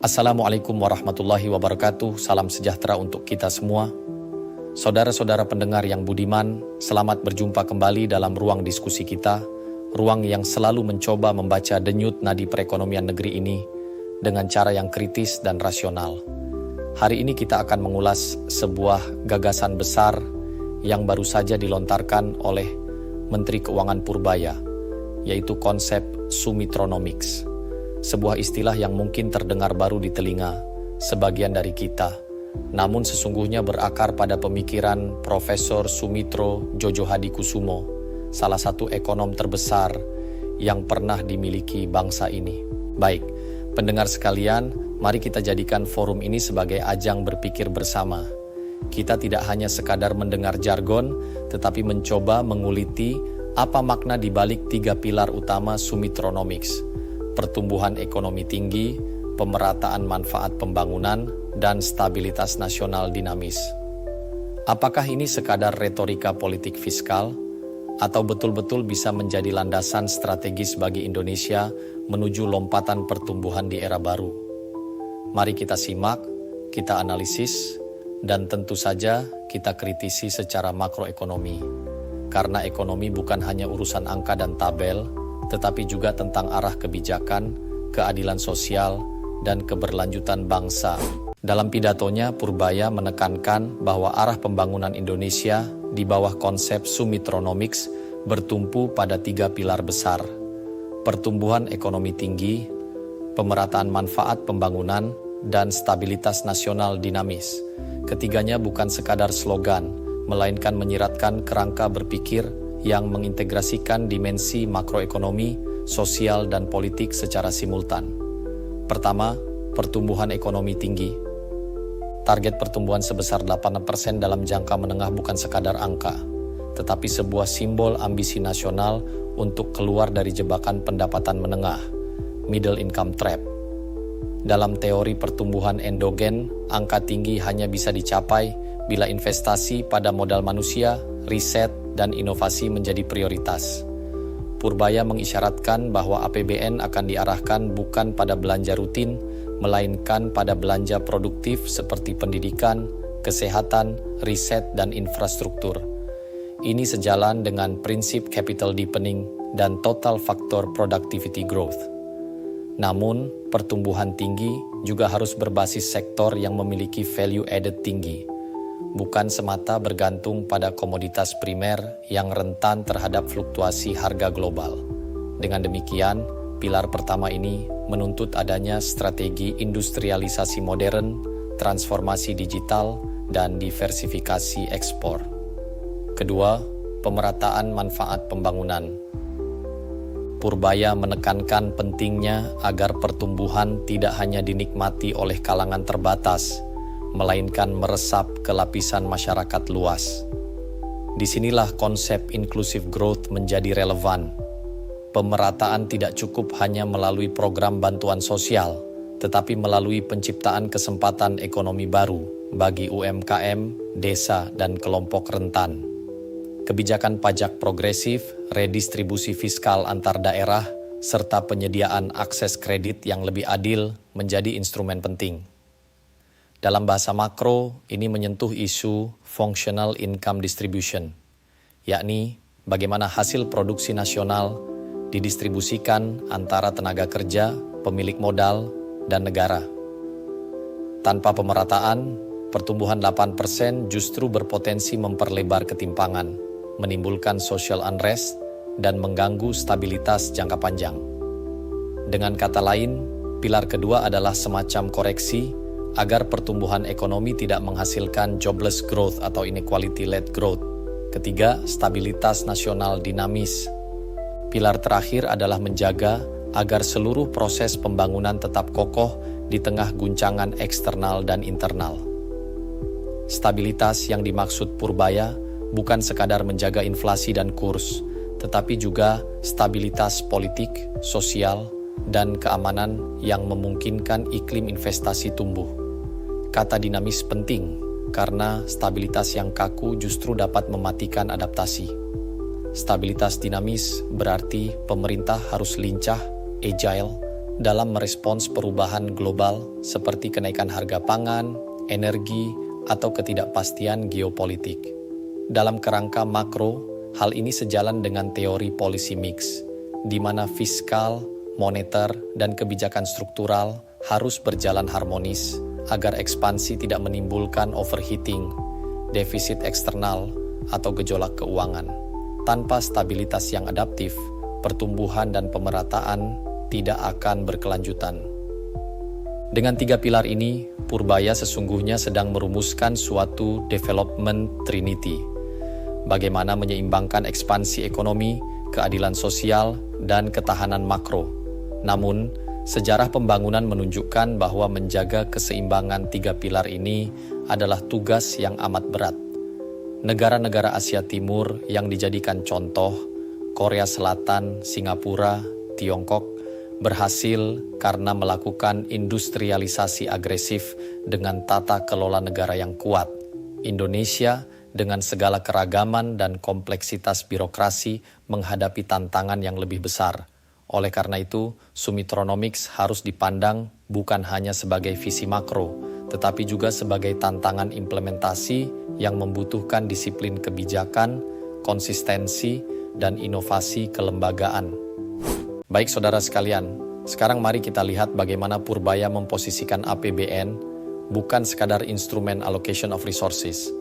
Assalamualaikum warahmatullahi wabarakatuh, salam sejahtera untuk kita semua. Saudara-saudara pendengar yang budiman, selamat berjumpa kembali dalam ruang diskusi kita, ruang yang selalu mencoba membaca denyut nadi perekonomian negeri ini dengan cara yang kritis dan rasional. Hari ini kita akan mengulas sebuah gagasan besar yang baru saja dilontarkan oleh Menteri Keuangan Purbaya, yaitu konsep Sumitronomics. Sebuah istilah yang mungkin terdengar baru di telinga sebagian dari kita, namun sesungguhnya berakar pada pemikiran Profesor Sumitro Djodjohadikusumo, salah satu ekonom terbesar yang pernah dimiliki bangsa ini. Baik, pendengar sekalian, mari kita jadikan forum ini sebagai ajang berpikir bersama. Kita tidak hanya sekadar mendengar jargon, tetapi mencoba menguliti apa makna di balik 3 pilar utama Sumitronomics: pertumbuhan ekonomi tinggi, pemerataan manfaat pembangunan, dan stabilitas nasional dinamis. Apakah ini sekadar retorika politik fiskal, atau betul-betul bisa menjadi landasan strategis bagi Indonesia menuju lompatan pertumbuhan di era baru? Mari kita simak, kita analisis, dan tentu saja kita kritisi secara makroekonomi. Karena ekonomi bukan hanya urusan angka dan tabel, tetapi juga tentang arah kebijakan, keadilan sosial, dan keberlanjutan bangsa. Dalam pidatonya, Purbaya menekankan bahwa arah pembangunan Indonesia di bawah konsep Sumitronomics bertumpu pada 3 pilar besar: pertumbuhan ekonomi tinggi, pemerataan manfaat pembangunan, dan stabilitas nasional dinamis. Ketiganya bukan sekadar slogan, melainkan menyiratkan kerangka berpikir yang mengintegrasikan dimensi makroekonomi, sosial, dan politik secara simultan. Pertama, pertumbuhan ekonomi tinggi. Target pertumbuhan sebesar 8% dalam jangka menengah bukan sekadar angka, tetapi sebuah simbol ambisi nasional untuk keluar dari jebakan pendapatan menengah, middle income trap. Dalam teori pertumbuhan endogen, angka tinggi hanya bisa dicapai bila investasi pada modal manusia, riset, dan inovasi menjadi prioritas. Purbaya mengisyaratkan bahwa APBN akan diarahkan bukan pada belanja rutin, melainkan pada belanja produktif seperti pendidikan, kesehatan, riset, dan infrastruktur. Ini sejalan dengan prinsip capital deepening dan total factor productivity growth. Namun, pertumbuhan tinggi juga harus berbasis sektor yang memiliki value added tinggi, bukan semata bergantung pada komoditas primer yang rentan terhadap fluktuasi harga global. Dengan demikian, pilar pertama ini menuntut adanya strategi industrialisasi modern, transformasi digital, dan diversifikasi ekspor. Kedua, pemerataan manfaat pembangunan. Purbaya menekankan pentingnya agar pertumbuhan tidak hanya dinikmati oleh kalangan terbatas, melainkan meresap ke lapisan masyarakat luas. Disinilah konsep inclusive growth menjadi relevan. Pemerataan tidak cukup hanya melalui program bantuan sosial, tetapi melalui penciptaan kesempatan ekonomi baru bagi UMKM, desa, dan kelompok rentan. Kebijakan pajak progresif, redistribusi fiskal antar daerah, serta penyediaan akses kredit yang lebih adil menjadi instrumen penting. Dalam bahasa makro, ini menyentuh isu functional income distribution, yakni bagaimana hasil produksi nasional didistribusikan antara tenaga kerja, pemilik modal, dan negara. Tanpa pemerataan, pertumbuhan 8% justru berpotensi memperlebar ketimpangan, menimbulkan social unrest, dan mengganggu stabilitas jangka panjang. Dengan kata lain, pilar kedua adalah semacam koreksi agar pertumbuhan ekonomi tidak menghasilkan jobless growth atau inequality-led growth. Ketiga, stabilitas nasional dinamis. Pilar terakhir adalah menjaga agar seluruh proses pembangunan tetap kokoh di tengah guncangan eksternal dan internal. Stabilitas yang dimaksud Purbaya bukan sekadar menjaga inflasi dan kurs, tetapi juga stabilitas politik, sosial, dan keamanan yang memungkinkan iklim investasi tumbuh. Kata dinamis penting, karena stabilitas yang kaku justru dapat mematikan adaptasi. Stabilitas dinamis berarti pemerintah harus lincah, agile, dalam merespons perubahan global seperti kenaikan harga pangan, energi, atau ketidakpastian geopolitik. Dalam kerangka makro, hal ini sejalan dengan teori policy mix, di mana fiskal, moneter, dan kebijakan struktural harus berjalan harmonis agar ekspansi tidak menimbulkan overheating, defisit eksternal, atau gejolak keuangan. Tanpa stabilitas yang adaptif, pertumbuhan dan pemerataan tidak akan berkelanjutan. Dengan 3 pilar ini, Purbaya sesungguhnya sedang merumuskan suatu development trinity. Bagaimana menyeimbangkan ekspansi ekonomi, keadilan sosial, dan ketahanan makro. Namun, sejarah pembangunan menunjukkan bahwa menjaga keseimbangan 3 pilar ini adalah tugas yang amat berat. Negara-negara Asia Timur yang dijadikan contoh, Korea Selatan, Singapura, Tiongkok, berhasil karena melakukan industrialisasi agresif dengan tata kelola negara yang kuat. Indonesia dengan segala keragaman dan kompleksitas birokrasi menghadapi tantangan yang lebih besar. Oleh karena itu, Sumitronomics harus dipandang bukan hanya sebagai visi makro, tetapi juga sebagai tantangan implementasi yang membutuhkan disiplin kebijakan, konsistensi, dan inovasi kelembagaan. Baik saudara sekalian, sekarang mari kita lihat bagaimana Purbaya memposisikan APBN bukan sekadar instrumen allocation of resources,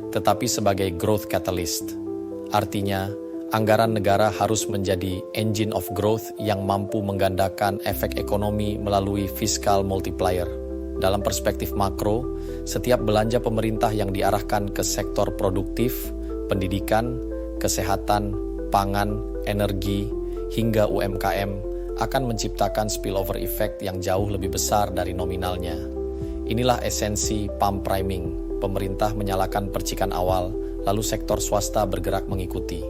tetapi sebagai growth catalyst. Artinya, anggaran negara harus menjadi engine of growth yang mampu menggandakan efek ekonomi melalui fiscal multiplier. Dalam perspektif makro, setiap belanja pemerintah yang diarahkan ke sektor produktif, pendidikan, kesehatan, pangan, energi, hingga UMKM akan menciptakan spillover effect yang jauh lebih besar dari nominalnya. Inilah esensi pump priming. Pemerintah menyalakan percikan awal, lalu sektor swasta bergerak mengikuti.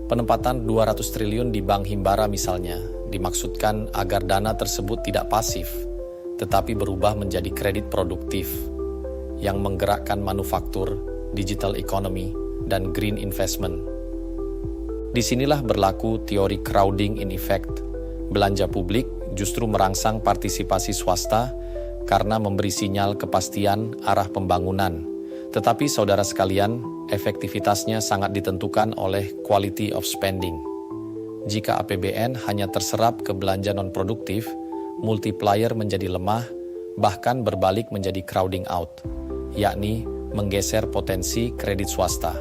Penempatan 200 triliun di Bank Himbara misalnya, dimaksudkan agar dana tersebut tidak pasif, tetapi berubah menjadi kredit produktif yang menggerakkan manufaktur, digital economy, dan green investment. Disinilah berlaku teori crowding in effect. Belanja publik justru merangsang partisipasi swasta karena memberi sinyal kepastian arah pembangunan. Tetapi saudara sekalian, efektivitasnya sangat ditentukan oleh quality of spending. Jika APBN hanya terserap ke belanja non-produktif, multiplier menjadi lemah, bahkan berbalik menjadi crowding out, yakni menggeser potensi kredit swasta.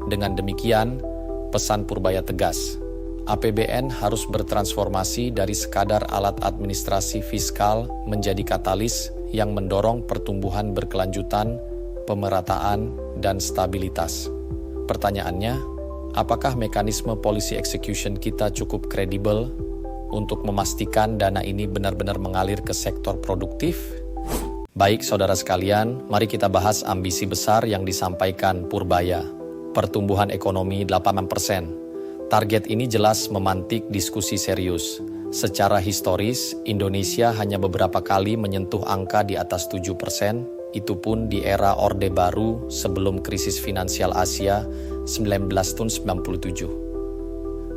Dengan demikian, pesan Purbaya tegas, APBN harus bertransformasi dari sekadar alat administrasi fiskal menjadi katalis yang mendorong pertumbuhan berkelanjutan, pemerataan, dan stabilitas. Pertanyaannya, apakah mekanisme policy execution kita cukup kredibel untuk memastikan dana ini benar-benar mengalir ke sektor produktif? Baik saudara sekalian, mari kita bahas ambisi besar yang disampaikan Purbaya. Pertumbuhan ekonomi 8%. Target ini jelas memantik diskusi serius. Secara historis, Indonesia hanya beberapa kali menyentuh angka di atas 7%, itu pun di era Orde Baru sebelum krisis finansial Asia 1997.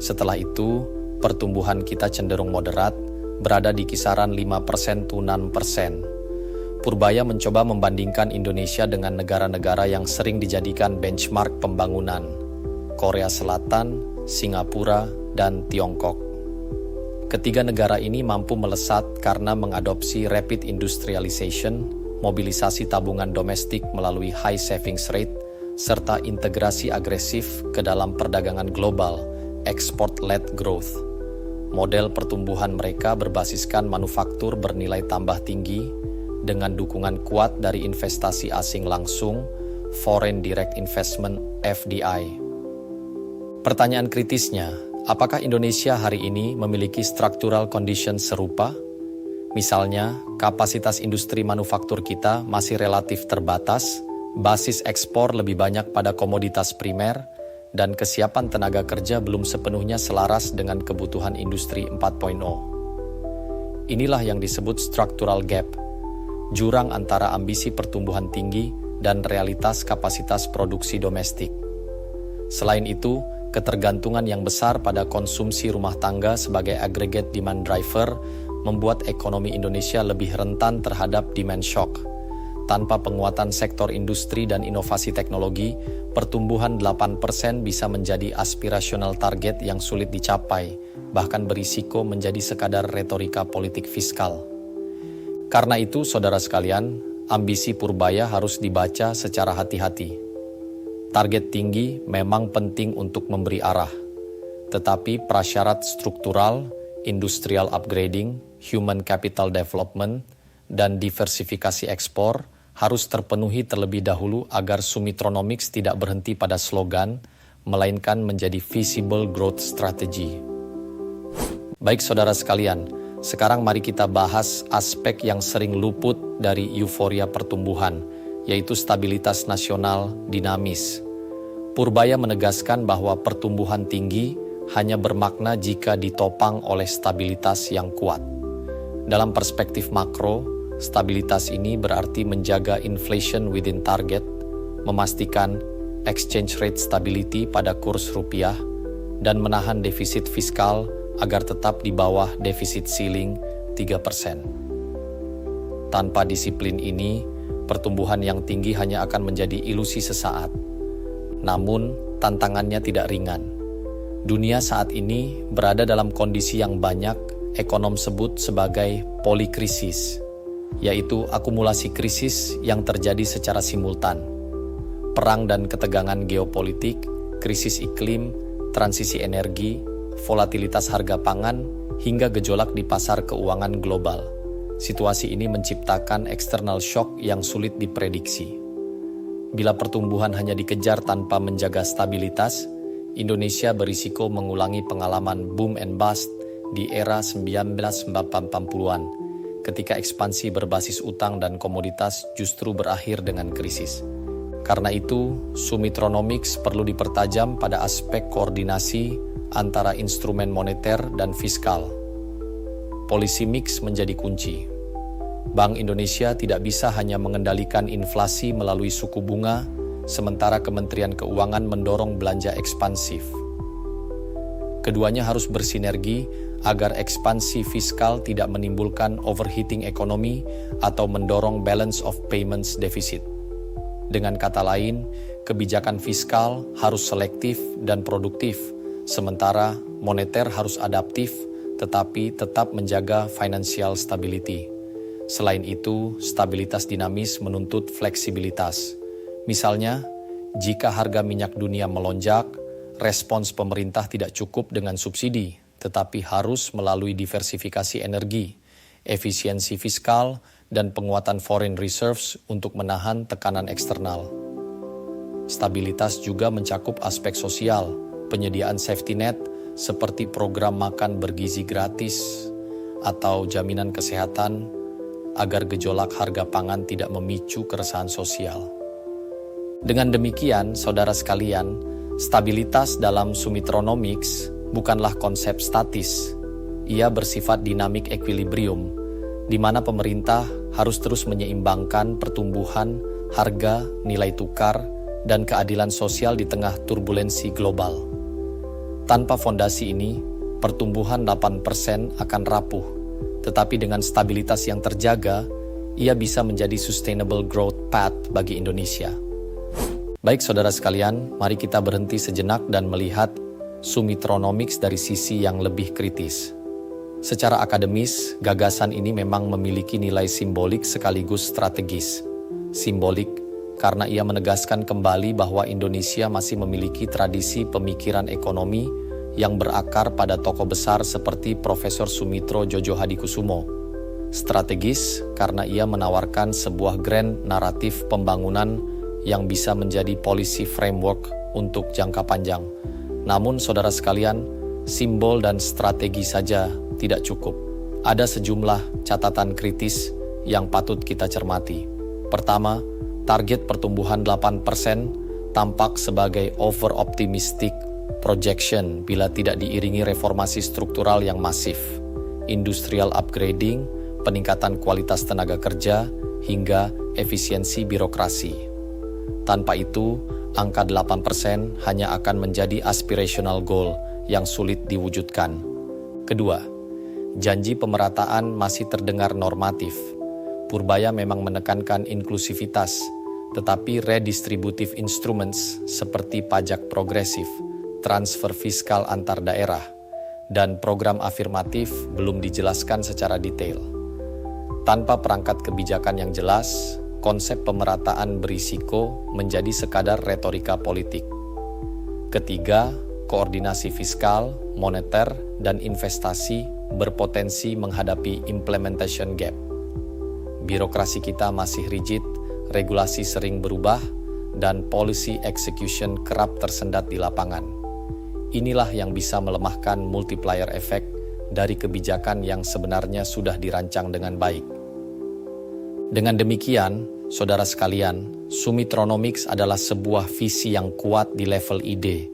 Setelah itu, pertumbuhan kita cenderung moderat, berada di kisaran 5%-6%. Purbaya mencoba membandingkan Indonesia dengan negara-negara yang sering dijadikan benchmark pembangunan, Korea Selatan, Singapura, dan Tiongkok. Ketiga negara ini mampu melesat karena mengadopsi rapid industrialization, mobilisasi tabungan domestik melalui high savings rate, serta integrasi agresif ke dalam perdagangan global, export-led growth. Model pertumbuhan mereka berbasiskan manufaktur bernilai tambah tinggi dengan dukungan kuat dari investasi asing langsung, foreign direct investment (FDI). Pertanyaan kritisnya, apakah Indonesia hari ini memiliki structural condition serupa? Misalnya, kapasitas industri manufaktur kita masih relatif terbatas, basis ekspor lebih banyak pada komoditas primer, dan kesiapan tenaga kerja belum sepenuhnya selaras dengan kebutuhan industri 4.0. Inilah yang disebut structural gap, jurang antara ambisi pertumbuhan tinggi dan realitas kapasitas produksi domestik. Selain itu, ketergantungan yang besar pada konsumsi rumah tangga sebagai aggregate demand driver membuat ekonomi Indonesia lebih rentan terhadap demand shock. Tanpa penguatan sektor industri dan inovasi teknologi, pertumbuhan 8% bisa menjadi aspirasional target yang sulit dicapai, bahkan berisiko menjadi sekadar retorika politik fiskal. Karena itu, saudara sekalian, ambisi Purbaya harus dibaca secara hati-hati. Target tinggi memang penting untuk memberi arah, tetapi prasyarat struktural, industrial upgrading, human capital development, dan diversifikasi ekspor harus terpenuhi terlebih dahulu agar Sumitronomics tidak berhenti pada slogan, melainkan menjadi visible growth strategy. Baik saudara sekalian, sekarang mari kita bahas aspek yang sering luput dari euforia pertumbuhan, yaitu stabilitas nasional dinamis. Purbaya menegaskan bahwa pertumbuhan tinggi hanya bermakna jika ditopang oleh stabilitas yang kuat. Dalam perspektif makro, stabilitas ini berarti menjaga inflation within target, memastikan exchange rate stability pada kurs rupiah, dan menahan defisit fiskal agar tetap di bawah defisit ceiling 3%. Tanpa disiplin ini, pertumbuhan yang tinggi hanya akan menjadi ilusi sesaat. Namun, tantangannya tidak ringan. Dunia saat ini berada dalam kondisi yang banyak ekonom sebut sebagai polikrisis, yaitu akumulasi krisis yang terjadi secara simultan. Perang dan ketegangan geopolitik, krisis iklim, transisi energi, volatilitas harga pangan, hingga gejolak di pasar keuangan global. Situasi ini menciptakan external shock yang sulit diprediksi. Bila pertumbuhan hanya dikejar tanpa menjaga stabilitas, Indonesia berisiko mengulangi pengalaman boom and bust di era 1980-an, ketika ekspansi berbasis utang dan komoditas justru berakhir dengan krisis. Karena itu, Sumitronomics perlu dipertajam pada aspek koordinasi antara instrumen moneter dan fiskal. Policy mix menjadi kunci. Bank Indonesia tidak bisa hanya mengendalikan inflasi melalui suku bunga, sementara Kementerian Keuangan mendorong belanja ekspansif. Keduanya harus bersinergi agar ekspansi fiskal tidak menimbulkan overheating ekonomi atau mendorong balance of payments deficit. Dengan kata lain, kebijakan fiskal harus selektif dan produktif, sementara moneter harus adaptif tetapi tetap menjaga financial stability. Selain itu, stabilitas dinamis menuntut fleksibilitas. Misalnya, jika harga minyak dunia melonjak, respons pemerintah tidak cukup dengan subsidi, tetapi harus melalui diversifikasi energi, efisiensi fiskal, dan penguatan foreign reserves untuk menahan tekanan eksternal. Stabilitas juga mencakup aspek sosial, penyediaan safety net seperti program makan bergizi gratis atau jaminan kesehatan agar gejolak harga pangan tidak memicu keresahan sosial. Dengan demikian, saudara sekalian, stabilitas dalam Sumitronomics bukanlah konsep statis. Ia bersifat dinamik equilibrium, di mana pemerintah harus terus menyeimbangkan pertumbuhan, harga, nilai tukar, dan keadilan sosial di tengah turbulensi global. Tanpa fondasi ini, pertumbuhan 8% akan rapuh, tetapi dengan stabilitas yang terjaga, ia bisa menjadi sustainable growth path bagi Indonesia. Baik saudara sekalian, mari kita berhenti sejenak dan melihat Sumitronomics dari sisi yang lebih kritis. Secara akademis, gagasan ini memang memiliki nilai simbolik sekaligus strategis. Simbolik karena ia menegaskan kembali bahwa Indonesia masih memiliki tradisi pemikiran ekonomi yang berakar pada tokoh besar seperti Profesor Sumitro Jojo Hadikusumo. Strategis karena ia menawarkan sebuah grand naratif pembangunan yang bisa menjadi policy framework untuk jangka panjang. Namun saudara sekalian, simbol dan strategi saja tidak cukup. Ada sejumlah catatan kritis yang patut kita cermati. Pertama, target pertumbuhan 8% tampak sebagai over-optimistic projection bila tidak diiringi reformasi struktural yang masif, industrial upgrading, peningkatan kualitas tenaga kerja, hingga efisiensi birokrasi. Tanpa itu, angka 8% hanya akan menjadi aspirational goal yang sulit diwujudkan. Kedua, janji pemerataan masih terdengar normatif. Purbaya memang menekankan inklusivitas, tetapi redistributive instruments seperti pajak progresif, transfer fiskal antar daerah, dan program afirmatif belum dijelaskan secara detail. Tanpa perangkat kebijakan yang jelas, konsep pemerataan berisiko menjadi sekadar retorika politik. Ketiga, koordinasi fiskal, moneter, dan investasi berpotensi menghadapi implementation gap. Birokrasi kita masih rigid, regulasi sering berubah, dan policy execution kerap tersendat di lapangan. Inilah yang bisa melemahkan multiplier effect dari kebijakan yang sebenarnya sudah dirancang dengan baik. Dengan demikian, saudara sekalian, Sumitronomics adalah sebuah visi yang kuat di level ide,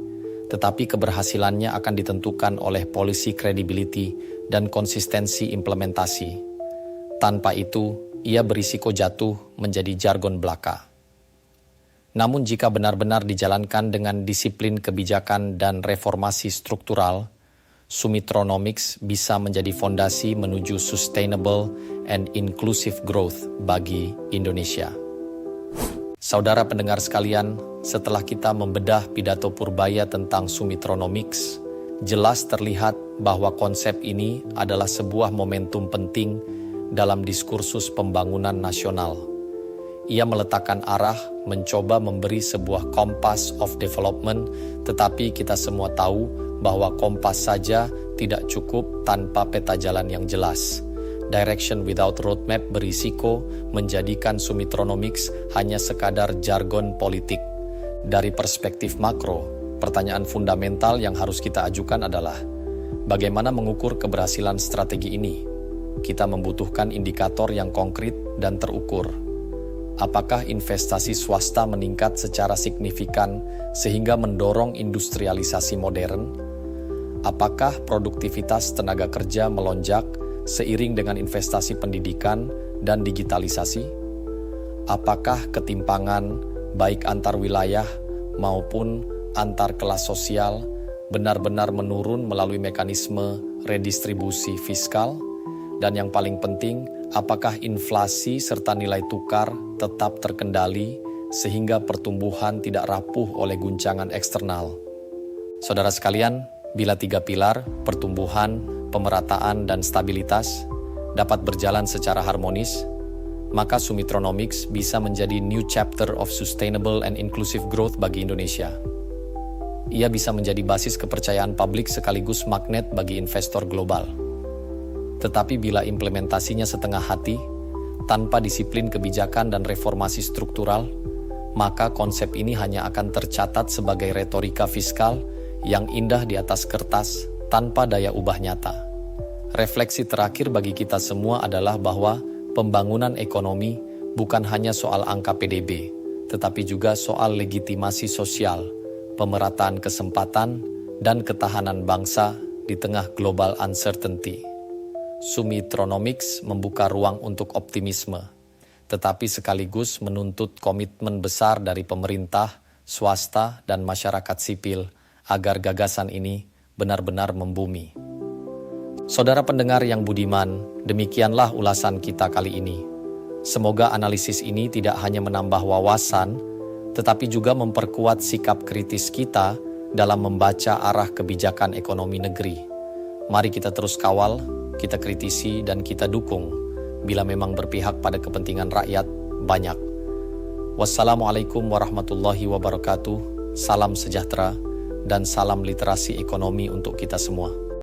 tetapi keberhasilannya akan ditentukan oleh policy credibility dan konsistensi implementasi. Tanpa itu, ia berisiko jatuh menjadi jargon belaka. Namun jika benar-benar dijalankan dengan disiplin kebijakan dan reformasi struktural, Sumitronomics bisa menjadi fondasi menuju sustainable and inclusive growth bagi Indonesia. Saudara pendengar sekalian, setelah kita membedah pidato Purbaya tentang Sumitronomics, jelas terlihat bahwa konsep ini adalah sebuah momentum penting dalam diskursus pembangunan nasional. Ia meletakkan arah, mencoba memberi sebuah kompas of development, tetapi kita semua tahu bahwa kompas saja tidak cukup tanpa peta jalan yang jelas. Direction without roadmap berisiko menjadikan Sumitronomics hanya sekadar jargon politik. Dari perspektif makro, pertanyaan fundamental yang harus kita ajukan adalah, bagaimana mengukur keberhasilan strategi ini? Kita membutuhkan indikator yang konkret dan terukur. Apakah investasi swasta meningkat secara signifikan sehingga mendorong industrialisasi modern? Apakah produktivitas tenaga kerja melonjak seiring dengan investasi pendidikan dan digitalisasi? Apakah ketimpangan baik antar wilayah maupun antar kelas sosial benar-benar menurun melalui mekanisme redistribusi fiskal? Dan yang paling penting, apakah inflasi serta nilai tukar tetap terkendali sehingga pertumbuhan tidak rapuh oleh guncangan eksternal? Saudara sekalian, bila tiga pilar, pertumbuhan, pemerataan, dan stabilitas dapat berjalan secara harmonis, maka Sumitronomics bisa menjadi new chapter of sustainable and inclusive growth bagi Indonesia. Ia bisa menjadi basis kepercayaan publik sekaligus magnet bagi investor global. Tetapi bila implementasinya setengah hati, tanpa disiplin kebijakan dan reformasi struktural, maka konsep ini hanya akan tercatat sebagai retorika fiskal yang indah di atas kertas tanpa daya ubah nyata. Refleksi terakhir bagi kita semua adalah bahwa pembangunan ekonomi bukan hanya soal angka PDB, tetapi juga soal legitimasi sosial, pemerataan kesempatan, dan ketahanan bangsa di tengah global uncertainty. Sumitronomics membuka ruang untuk optimisme, tetapi sekaligus menuntut komitmen besar dari pemerintah, swasta, dan masyarakat sipil agar gagasan ini benar-benar membumi. Saudara pendengar yang budiman, demikianlah ulasan kita kali ini. Semoga analisis ini tidak hanya menambah wawasan, tetapi juga memperkuat sikap kritis kita dalam membaca arah kebijakan ekonomi negeri. Mari kita terus kawal, kita kritisi, dan kita dukung bila memang berpihak pada kepentingan rakyat banyak. Wassalamualaikum warahmatullahi wabarakatuh. Salam sejahtera dan salam literasi ekonomi untuk kita semua.